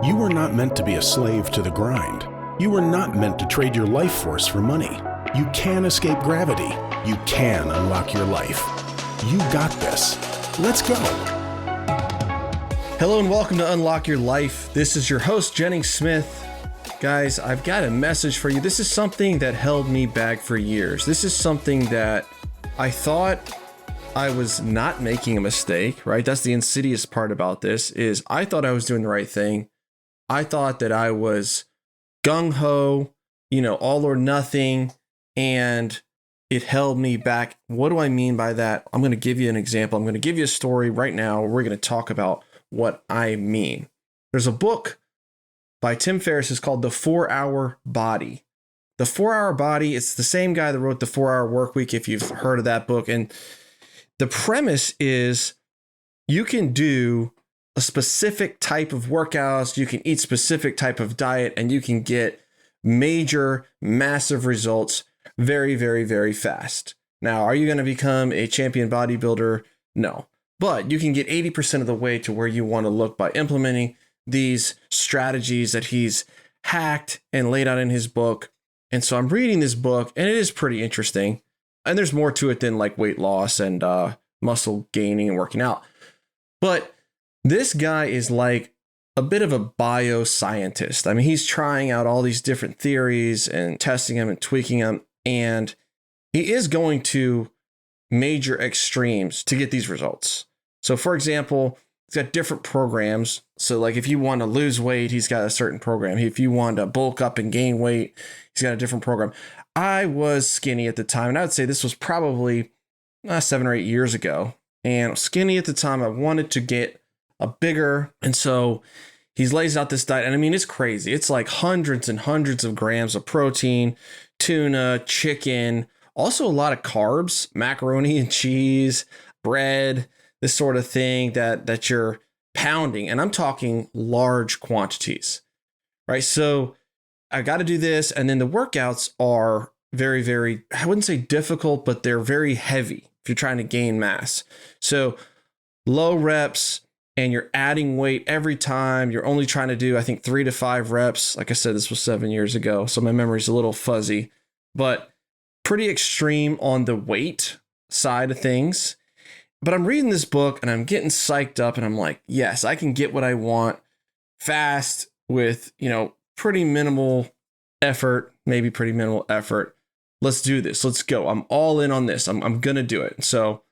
You were not meant to be a slave to the grind. You were not meant to trade your life force for money. You can escape gravity. You can unlock your life. You got this. Let's go. Hello and welcome to Unlock Your Life. This is your host, Jennings Smith. Guys, I've got a message for you. This is something that held me back for years. This is something that I thought I was not making a mistake, right? That's the insidious part about this, is I thought I was doing the right thing. I thought that I was gung-ho, all or nothing, and it held me back. What do I mean by that? I'm going to give you an example. I'm going to give you a story right now. We're going to talk about what I mean. There's a book by Tim Ferriss. It's called The 4-Hour Body. The 4-Hour Body, it's the same guy that wrote The 4-Hour Workweek, if you've heard of that book. And the premise is you can do a specific type of workouts, you can eat specific type of diet, and you can get major, massive results very, very, very fast. Now, are you going to become a champion bodybuilder? No. But you can get 80% of the way to where you want to look by implementing these strategies that he's hacked and laid out in his book. And so I'm reading this book, and it is pretty interesting. And there's more to it than like weight loss and muscle gaining and working out. But this guy is like a bit of a bioscientist. I mean, he's trying out all these different theories and testing them and tweaking them. And he is going to major extremes to get these results. So for example, he's got different programs. So like if you want to lose weight, he's got a certain program. If you want to bulk up and gain weight, he's got a different program. I was skinny at the time, and I would say this was probably 7 or 8 years ago. And skinny at the time, I wanted to get a bigger. And so he's lays out this diet. And I mean, it's crazy. It's like hundreds and hundreds of grams of protein, tuna, chicken, also a lot of carbs, macaroni and cheese, bread, this sort of thing that you're pounding. And I'm talking large quantities, right? So I got to do this. And then the workouts are very, very, I wouldn't say difficult, but they're very heavy if you're trying to gain mass. So low reps, and you're adding weight every time. You're only trying to do, I think, 3 to 5 reps. Like I said, this was 7 years ago, so my memory's a little fuzzy, but pretty extreme on the weight side of things. But I'm reading this book and I'm getting psyched up and I'm like, yes, I can get what I want fast with, pretty minimal effort, maybe pretty minimal effort. Let's do this. Let's go. I'm all in on this. I'm going to do it. So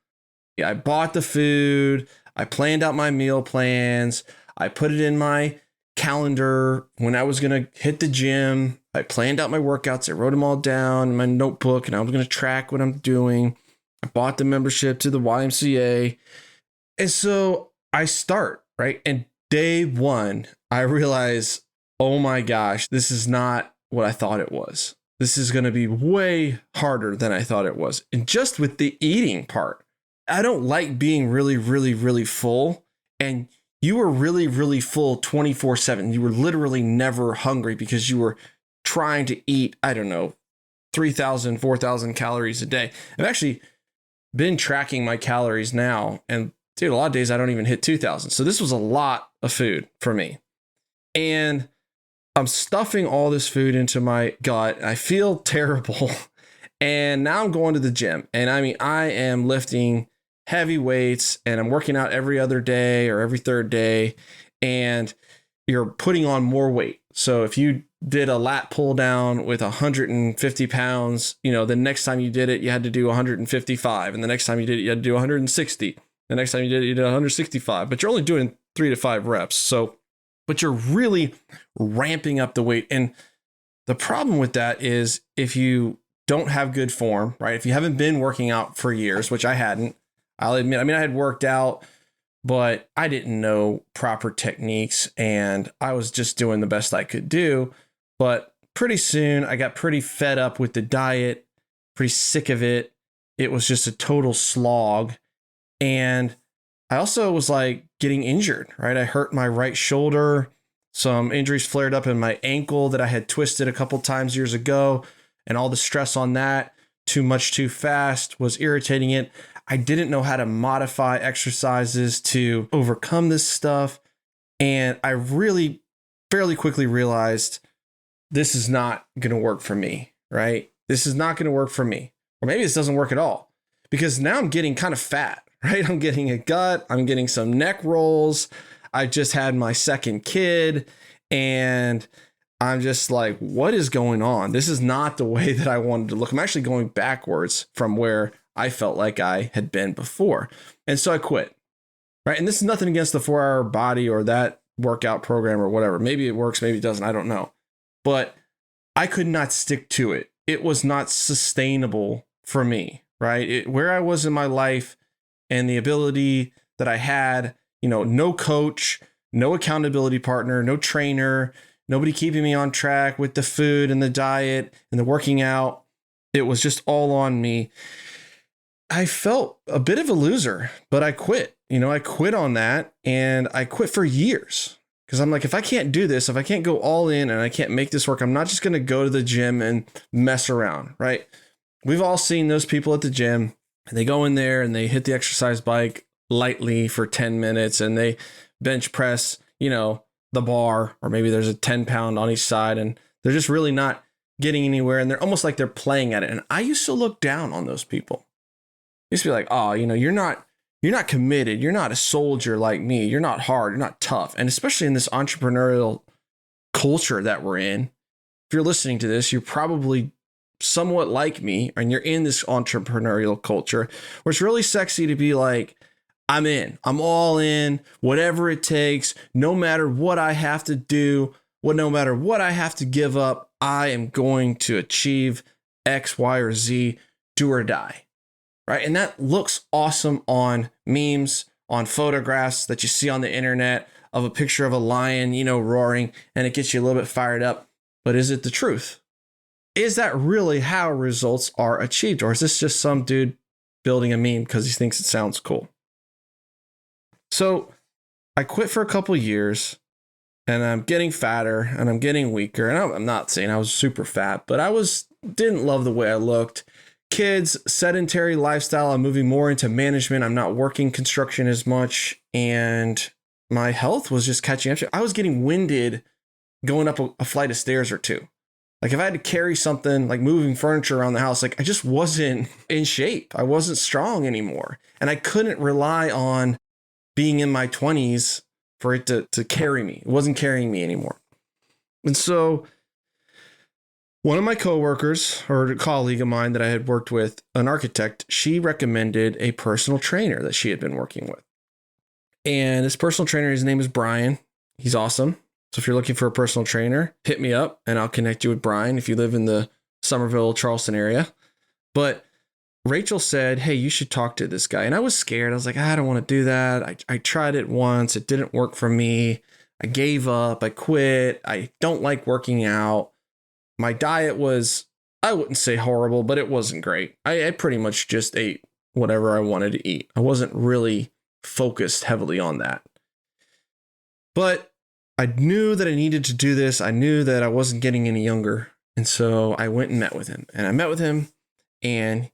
yeah, I bought the food. I planned out my meal plans. I put it in my calendar when I was going to hit the gym. I planned out my workouts. I wrote them all down in my notebook and I was going to track what I'm doing. I bought the membership to the YMCA. And so I start, right? And day one, I realize, oh my gosh, this is not what I thought it was. This is going to be way harder than I thought it was. And just with the eating part, I don't like being really, really, really full. And you were really, really full 24/7. You were literally never hungry because you were trying to eat, 3,000, 4,000 calories a day. I've actually been tracking my calories now. And dude, a lot of days I don't even hit 2,000. So this was a lot of food for me. And I'm stuffing all this food into my gut. I feel terrible. And now I'm going to the gym. And I mean, I am lifting heavy weights and I'm working out every other day or every third day, and you're putting on more weight. So if you did a lat pull down with 150 pounds, the next time you did it, you had to do 155. And the next time you did it, you had to do 160. The next time you did it, you did 165, but you're only doing 3 to 5 reps. So, but you're really ramping up the weight. And the problem with that is if you don't have good form, right? If you haven't been working out for years, which I hadn't, I'll admit, I had worked out, but I didn't know proper techniques and I was just doing the best I could do. But pretty soon I got pretty fed up with the diet, pretty sick of it. It was just a total slog. And I also was like getting injured, right? I hurt my right shoulder. Some injuries flared up in my ankle that I had twisted a couple times years ago. And all the stress on that, too much too fast, was irritating it. I didn't know how to modify exercises to overcome this stuff. And I really fairly quickly realized this is not going to work for me, right? This is not going to work for me. Or maybe this doesn't work at all, because now I'm getting kind of fat, right? I'm getting a gut. I'm getting some neck rolls. I just had my second kid, and I'm just like, what is going on? This is not the way that I wanted to look. I'm actually going backwards from where I felt like I had been before. And so I quit, right? And this is nothing against the 4-Hour Body or that workout program or whatever. Maybe it works, maybe it doesn't. I don't know. But I could not stick to it. It was not sustainable for me, right? Where I was in my life and the ability that I had, no coach, no accountability partner, no trainer, nobody keeping me on track with the food and the diet and the working out. It was just all on me. I felt a bit of a loser, but I quit. I quit on that, and I quit for years. Because I'm like, if I can't do this, if I can't go all in and I can't make this work, I'm not just going to go to the gym and mess around, right? We've all seen those people at the gym, and they go in there and they hit the exercise bike lightly for 10 minutes and they bench press, the bar, or maybe there's a 10-pound on each side, and they're just really not getting anywhere. And they're almost like they're playing at it. And I used to look down on those people. I used to be like, oh, you're not committed. You're not a soldier like me. You're not hard. You're not tough. And especially in this entrepreneurial culture that we're in, if you're listening to this, you're probably somewhat like me, and you're in this entrepreneurial culture where it's really sexy to be like, I'm in, I'm all in, whatever it takes, no matter what I have to do, no matter what I have to give up, I am going to achieve X, Y, or Z, do or die. Right. And that looks awesome on memes, on photographs that you see on the internet of a picture of a lion, roaring, and it gets you a little bit fired up. But is it the truth? Is that really how results are achieved? Or is this just some dude building a meme because he thinks it sounds cool? So I quit for a couple years, and I'm getting fatter and I'm getting weaker. And I'm not saying I was super fat, but didn't love the way I looked. Kids, sedentary lifestyle. I'm moving more into management. I'm not working construction as much, and my health was just catching up. I was getting winded going up a flight of stairs or two. Like if I had to carry something like moving furniture around the house, like I just wasn't in shape. I wasn't strong anymore. And I couldn't rely on being in my 20s for it to carry me. It wasn't carrying me anymore. And so one of my coworkers, or a colleague of mine that I had worked with, an architect, she recommended a personal trainer that she had been working with. And this personal trainer, his name is Brian. He's awesome. So if you're looking for a personal trainer, hit me up and I'll connect you with Brian if you live in the Somerville, Charleston area. But Rachel said, hey, you should talk to this guy. And I was scared. I was like, I don't want to do that. I tried it once. It didn't work for me. I gave up. I quit. I don't like working out. My diet was, I wouldn't say horrible, but it wasn't great. I pretty much just ate whatever I wanted to eat. I wasn't really focused heavily on that. But I knew that I needed to do this. I knew that I wasn't getting any younger. And so I went and met with him. And I met with him, and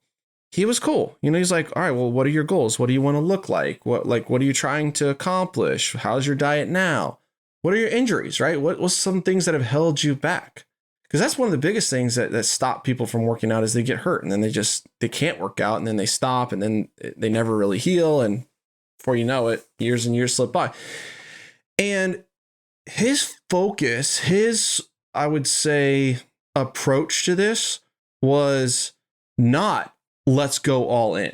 he was cool. He's like, all right, well, what are your goals? What do you want to look like? What are you trying to accomplish? How's your diet now? What are your injuries, right? What's some things that have held you back? Because that's one of the biggest things that stop people from working out is they get hurt, and then they can't work out, and then they stop, and then they never really heal. And before you know it, years and years slip by. And his focus, I would say, approach to this was not let's go all in,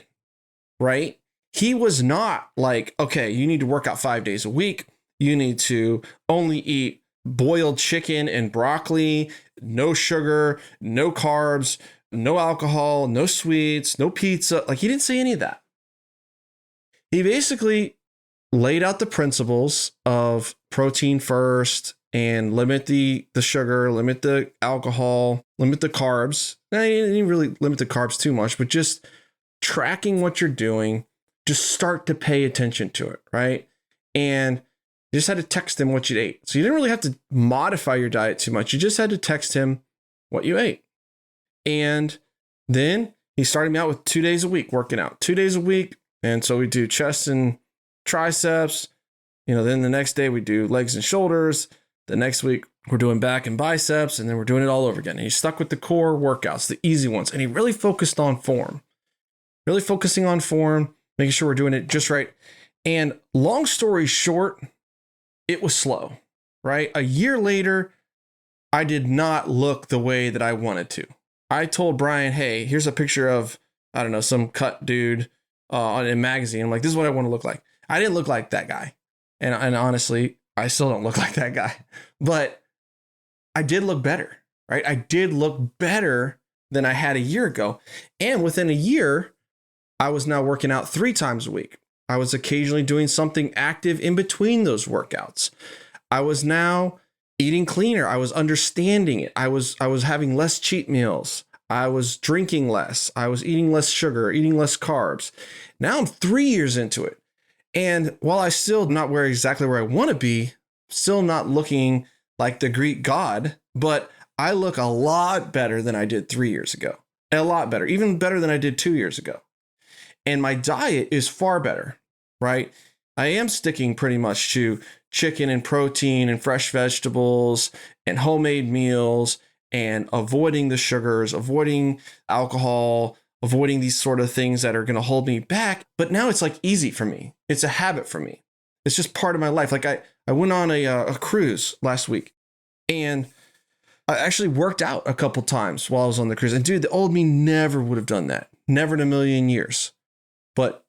right? He was not like, okay, you need to work out 5 days a week. You need to only eat boiled chicken and broccoli, no sugar, no carbs, no alcohol, no sweets, no pizza. Like, he didn't say any of that. He basically laid out the principles of protein first and limit the sugar, limit the alcohol, limit the carbs. Now, he didn't really limit the carbs too much, but just tracking what you're doing, just start to pay attention to it, right? And you just had to text him what you ate. So you didn't really have to modify your diet too much. You just had to text him what you ate. And then he started me out with 2 days a week working out, 2 days a week. And so we do chest and triceps. Then the next day we do legs and shoulders. The next week, we're doing back and biceps, and then we're doing it all over again. And he stuck with the core workouts, the easy ones. And he really focused on form, making sure we're doing it just right. And long story short, it was slow, right? A year later, I did not look the way that I wanted to. I told Brian, hey, here's a picture of, I don't know, some cut dude on a magazine. I'm like, this is what I want to look like. I didn't look like that guy. And honestly, I still don't look like that guy. But I did look better, right? I did look better than I had a year ago. And within a year, I was now working out 3 times a week. I was occasionally doing something active in between those workouts. I was now eating cleaner. I was understanding it. I was having less cheat meals. I was drinking less. I was eating less sugar, eating less carbs. Now I'm 3 years into it. And while I still not where exactly where I want to be, still not looking like the Greek god, but I look a lot better than I did 3 years ago. A lot better, even better than I did 2 years ago. And my diet is far better, right? I am sticking pretty much to chicken and protein and fresh vegetables and homemade meals and avoiding the sugars, avoiding alcohol, avoiding these sort of things that are going to hold me back. But now it's like easy for me. It's a habit for me. It's just part of my life. Like I went on a cruise last week and I actually worked out a couple times while I was on the cruise. And dude, the old me never would have done that. Never in a million years. But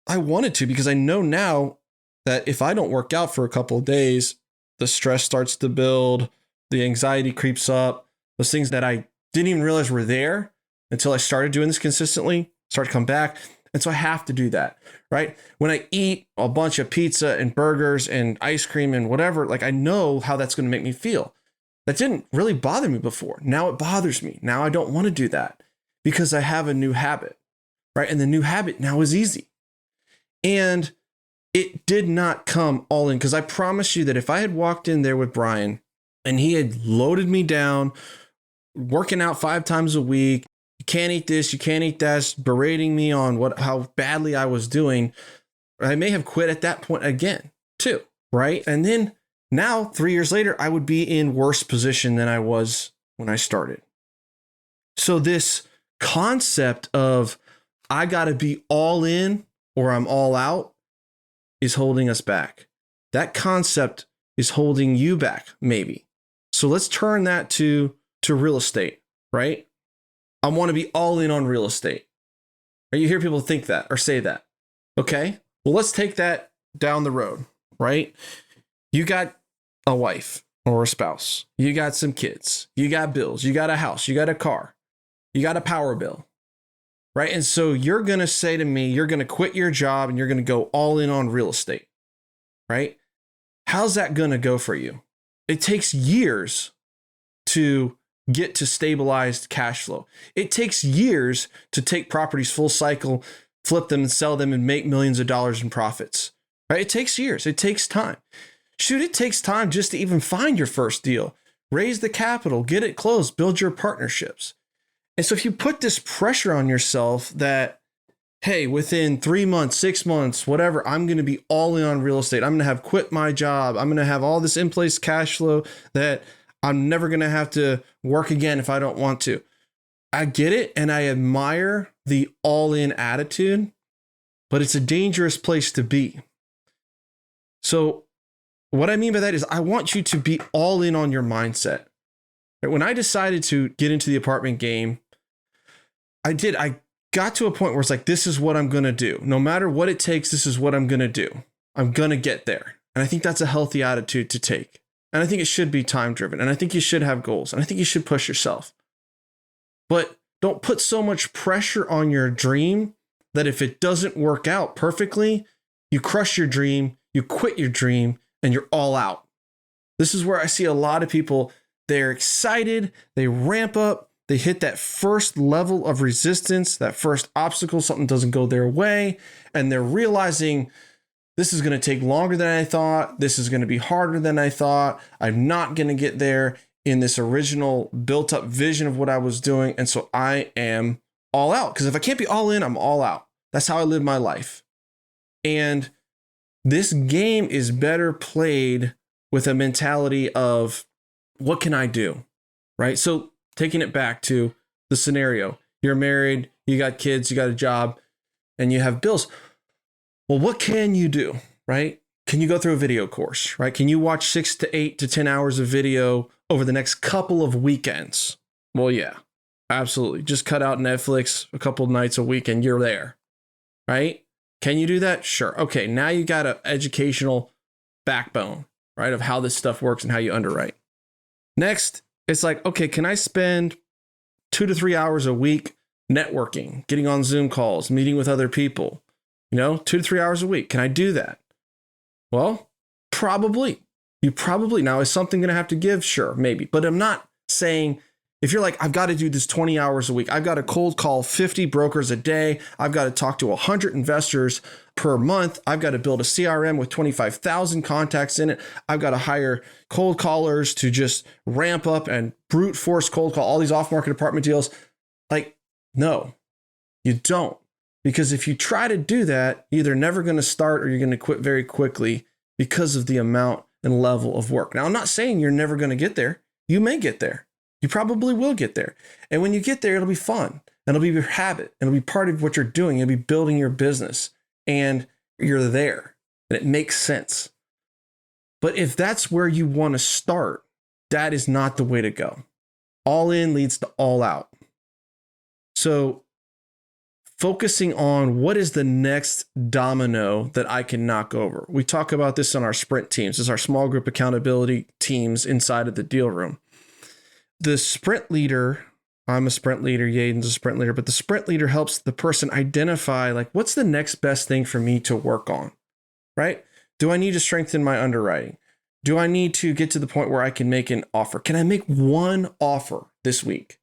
I wanted to because I know now that if I don't work out for a couple of days, the stress starts to build, the anxiety creeps up, those things that I didn't even realize were there until I started doing this consistently, start to come back. And so I have to do that, right? When I eat a bunch of pizza and burgers and ice cream and whatever, like I know how that's going to make me feel. That didn't really bother me before. Now it bothers me. Now I don't want to do that because I have a new habit, right? And the new habit now is easy. And it did not come all in because I promise you that if I had walked in there with Brian and he had loaded me down, working out 5 times a week, you can't eat this, you can't eat that, berating me on how badly I was doing, I may have quit at that point again too, right? And then now 3 years later, I would be in worse position than I was when I started. So this concept of I got to be all in or I'm all out is holding us back. That concept is holding you back, maybe. So let's turn that to real estate, right? I want to be all in on real estate. Or you hear people think that or say that. Okay, well, let's take that down the road, right? You got a wife or a spouse. You got some kids. You got bills. You got a house. You got a car. You got a power bill, right? And so you're going to say to me, you're going to quit your job and you're going to go all in on real estate, right? How's that going to go for you? It takes years to get to stabilized cash flow. It takes years to take properties full cycle, flip them and sell them and make millions of dollars in profits, right? It takes years. It takes time. Shoot, it takes time just to even find your first deal, raise the capital, get it closed, build your partnerships. And so if you put this pressure on yourself that, hey, within 3 months, 6 months, whatever, I'm going to be all in on real estate. I'm going to have quit my job. I'm going to have all this in place cash flow that I'm never going to have to work again if I don't want to. I get it. And I admire the all in attitude, but it's a dangerous place to be. So what I mean by that is I want you to be all in on your mindset. When I decided to get into the apartment game, I got to a point where it's like, this is what I'm going to do. No matter what it takes, this is what I'm going to do. I'm going to get there. And I think that's a healthy attitude to take. And I think it should be time driven. And I think you should have goals. And I think you should push yourself. But don't put so much pressure on your dream that if it doesn't work out perfectly, you crush your dream, you quit your dream, and you're all out. This is where I see a lot of people, they're excited, they ramp up, they hit that first level of resistance, that first obstacle, something doesn't go their way, and they're realizing this is going to take longer than I thought. This is going to be harder than I thought. I'm not going to get there in this original built up vision of what I was doing. And so I am all out, because if I can't be all in, I'm all out. That's how I live my life. And this game is better played with a mentality of what can I do? Right? So taking it back to the scenario, you're married, you got kids, you got a job, and you have bills. Well, what can you do? Right? Can you go through a video course? Right? Can you watch 6 to 8 to 10 hours of video over the next couple of weekends? Well, yeah, absolutely. Just cut out Netflix a couple of nights a week and you're there. Right? Can you do that? Sure. Okay, now you got an educational backbone, right, of how this stuff works and how you underwrite. Next, it's like, okay, can I spend 2 to 3 hours a week networking, getting on Zoom calls, meeting with other people? 2 to 3 hours a week. Can I do that? Well, probably. Now, is something going to have to give? Sure, maybe. But I'm not saying, if you're like, I've got to do this 20 hours a week, I've got to cold call 50 brokers a day, I've got to talk to 100 investors per month, I've got to build a CRM with 25,000 contacts in it, I've got to hire cold callers to just ramp up and brute force cold call all these off-market apartment deals. Like, no, you don't. Because if you try to do that, you're either never going to start or you're going to quit very quickly because of the amount and level of work. Now, I'm not saying you're never going to get there. You may get there. You probably will get there. And when you get there, it'll be fun. And it'll be your habit. And it'll be part of what you're doing. You'll be building your business. And you're there. And it makes sense. But if that's where you want to start, that is not the way to go. All in leads to all out. So focusing on what is the next domino that I can knock over. We talk about this on our sprint teams. This is our small group accountability teams inside of the deal room. The sprint leader, I'm a sprint leader, Yaden's a sprint leader, but the sprint leader helps the person identify, like, what's the next best thing for me to work on, right? Do I need to strengthen my underwriting? Do I need to get to the point where I can make an offer? Can I make one offer this week?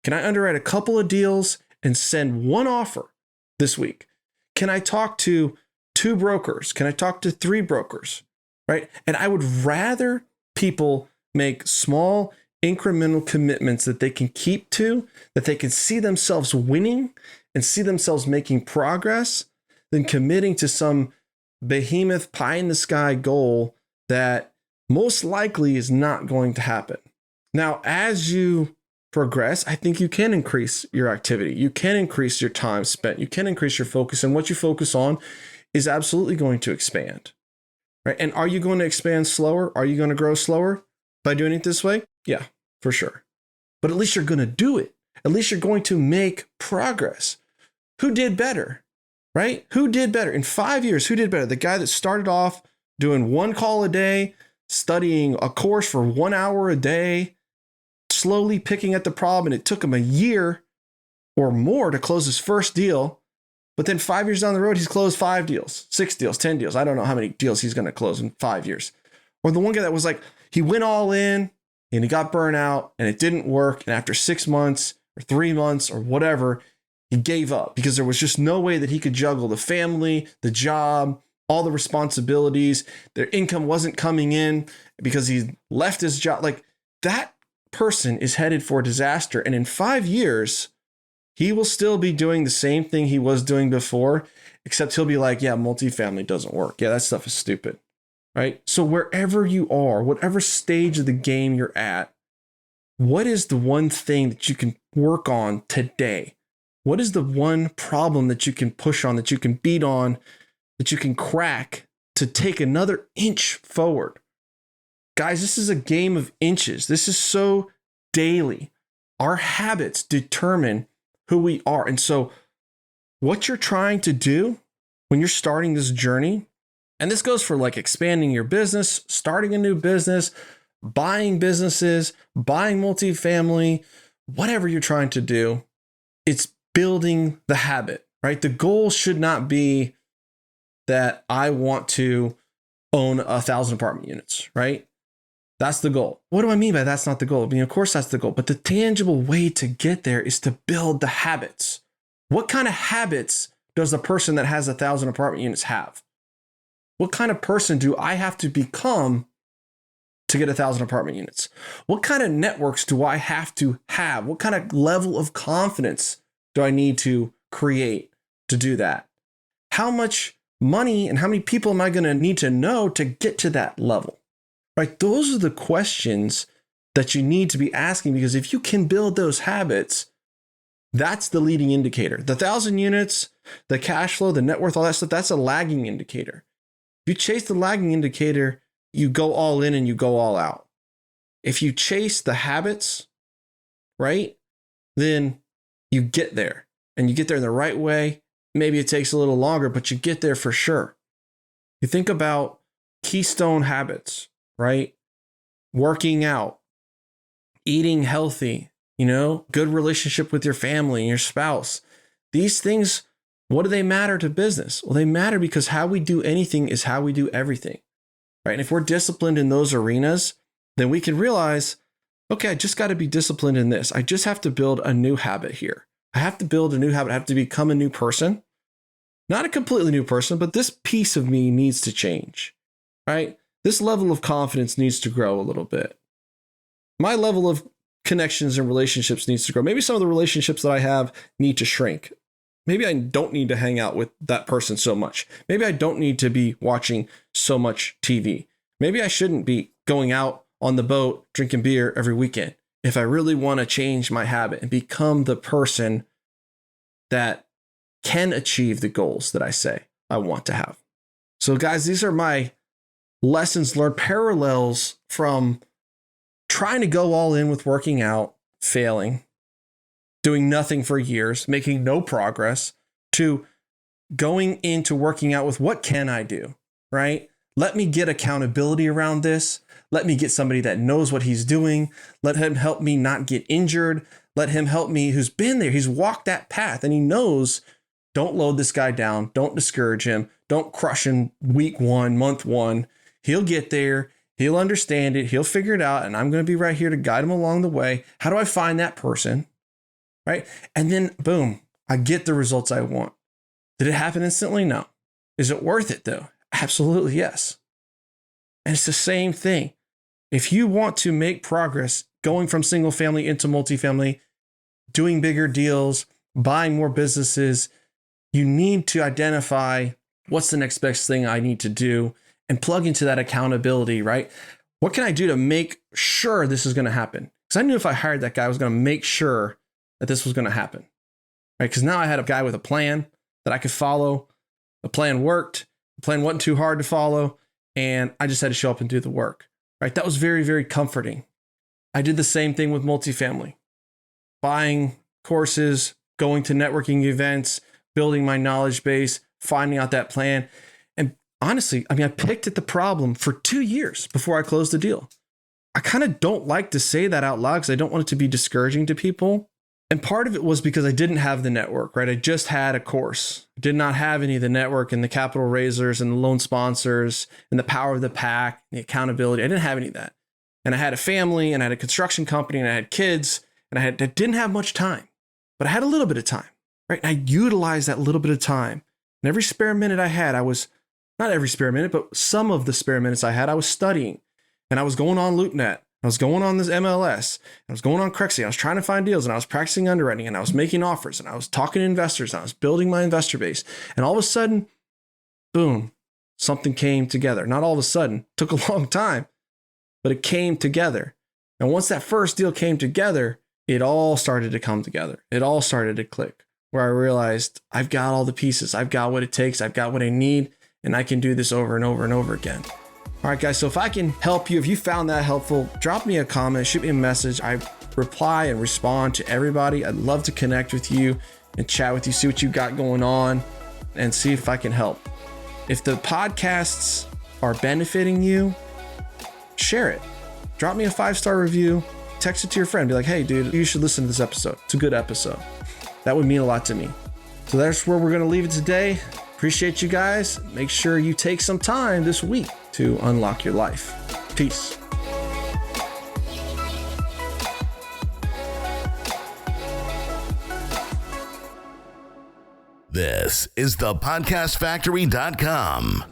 Can I underwrite a couple of deals and send one offer this week? Can I talk to 2 brokers? Can I talk to 3 brokers, right? And I would rather people make small incremental commitments that they can keep to, that they can see themselves winning and see themselves making progress, than committing to some behemoth pie in the sky goal that most likely is not going to happen. Now, as you progress, I think you can increase your activity. You can increase your time spent. You can increase your focus, and what you focus on is absolutely going to expand, right? And are you going to expand slower? Are you going to grow slower by doing it this way? Yeah, for sure. But at least you're going to do it. At least you're going to make progress. Who did better, right? Who did better? In 5 years, who did better? The guy that started off doing 1 call a day, studying a course for 1 hour a day, slowly picking at the problem, and it took him a year or more to close his first deal. But then 5 years down the road, he's closed 5 deals, 6 deals, 10 deals. I don't know how many deals he's going to close in 5 years. Or the one guy that was like, he went all in and he got burnt out and it didn't work. And after 6 months or 3 months or whatever, he gave up because there was just no way that he could juggle the family, the job, all the responsibilities. Their income wasn't coming in because he left his job. Like, that person is headed for disaster. And in 5 years, he will still be doing the same thing he was doing before, except he'll be like, yeah, multifamily doesn't work. Yeah, that stuff is stupid, right? So wherever you are, whatever stage of the game you're at, what is the one thing that you can work on today? What is the one problem that you can push on, that you can beat on, that you can crack to take another inch forward? Guys, this is a game of inches. This is so daily. Our habits determine who we are. And so what you're trying to do when you're starting this journey, and this goes for like expanding your business, starting a new business, buying businesses, buying multifamily, whatever you're trying to do, it's building the habit, right? The goal should not be that I want to own 1,000 apartment units, right? That's the goal. What do I mean by that's not the goal? I mean, of course that's the goal, but the tangible way to get there is to build the habits. What kind of habits does the person that has 1,000 apartment units have? What kind of person do I have to become to get 1,000 apartment units? What kind of networks do I have to have? What kind of level of confidence do I need to create to do that? How much money and how many people am I going to need to know to get to that level? right? Those are the questions that you need to be asking, because if you can build those habits, that's the leading indicator. The 1,000 units, the cash flow, the net worth, all that stuff, that's a lagging indicator. If you chase the lagging indicator, you go all in and you go all out. If you chase the habits, right, then you get there, and you get there in the right way. Maybe it takes a little longer, but you get there for sure. You think about keystone habits, right? Working out, eating healthy, good relationship with your family and your spouse. These things, what do they matter to business? Well, they matter because how we do anything is how we do everything, right? And if we're disciplined in those arenas, then we can realize, okay, I just got to be disciplined in this. I just have to build a new habit here. I have to build a new habit. I have to become a new person. Not a completely new person, but this piece of me needs to change, right? This level of confidence needs to grow a little bit. My level of connections and relationships needs to grow. Maybe some of the relationships that I have need to shrink. Maybe I don't need to hang out with that person so much. Maybe I don't need to be watching so much TV. Maybe I shouldn't be going out on the boat, drinking beer every weekend. If I really want to change my habit and become the person that can achieve the goals that I say I want to have. So guys, these are my lessons learned, parallels from trying to go all in with working out, failing, doing nothing for years, making no progress, to going into working out with what can I do, right? Let me get accountability around this. Let me get somebody that knows what he's doing. Let him help me not get injured. Let him help me, who's been there. He's walked that path and he knows, don't load this guy down. Don't discourage him. Don't crush him week 1, month 1. He'll get there. He'll understand it. He'll figure it out. And I'm going to be right here to guide him along the way. How do I find that person? Right? And then boom, I get the results I want. Did it happen instantly? No. Is it worth it though? Absolutely, yes. And it's the same thing. If you want to make progress going from single family into multifamily, doing bigger deals, buying more businesses, you need to identify what's the next best thing I need to do and plug into that accountability, right? What can I do to make sure this is going to happen? Because I knew if I hired that guy, I was going to make sure that this was going to happen, right? Because now I had a guy with a plan that I could follow. The plan worked. The plan wasn't too hard to follow. And I just had to show up and do the work, right? That was very, very comforting. I did the same thing with multifamily, buying courses, going to networking events, building my knowledge base, finding out that plan. And honestly, I picked at the problem for 2 years before I closed the deal. I kind of don't like to say that out loud because I don't want it to be discouraging to people. And part of it was because I didn't have the network, right? I just had a course. I did not have any of the network and the capital raisers and the loan sponsors and the power of the pack, the accountability. I didn't have any of that. And I had a family and I had a construction company and I had kids and I didn't have much time, but I had a little bit of time, right? And I utilized that little bit of time. And every spare minute I had, not every spare minute, but some of the spare minutes I had, I was studying and I was going on LoopNet. I was going on this MLS, I was going on Craigslist, I was trying to find deals and I was practicing underwriting and I was making offers and I was talking to investors and I was building my investor base. And all of a sudden, boom, something came together. Not all of a sudden, took a long time, but it came together. And once that first deal came together, it all started to come together. It all started to click where I realized I've got all the pieces. I've got what it takes. I've got what I need and I can do this over and over and over again. All right, guys, so if I can help you, if you found that helpful, drop me a comment, shoot me a message. I reply and respond to everybody. I'd love to connect with you and chat with you, see what you got going on, and see if I can help. If the podcasts are benefiting you, share it. Drop me a 5-star review, text it to your friend. Be like, hey, dude, you should listen to this episode. It's a good episode. That would mean a lot to me. So that's where we're going to leave it today. Appreciate you guys. Make sure you take some time this week to unlock your life. Peace. This is the podcastfactory.com.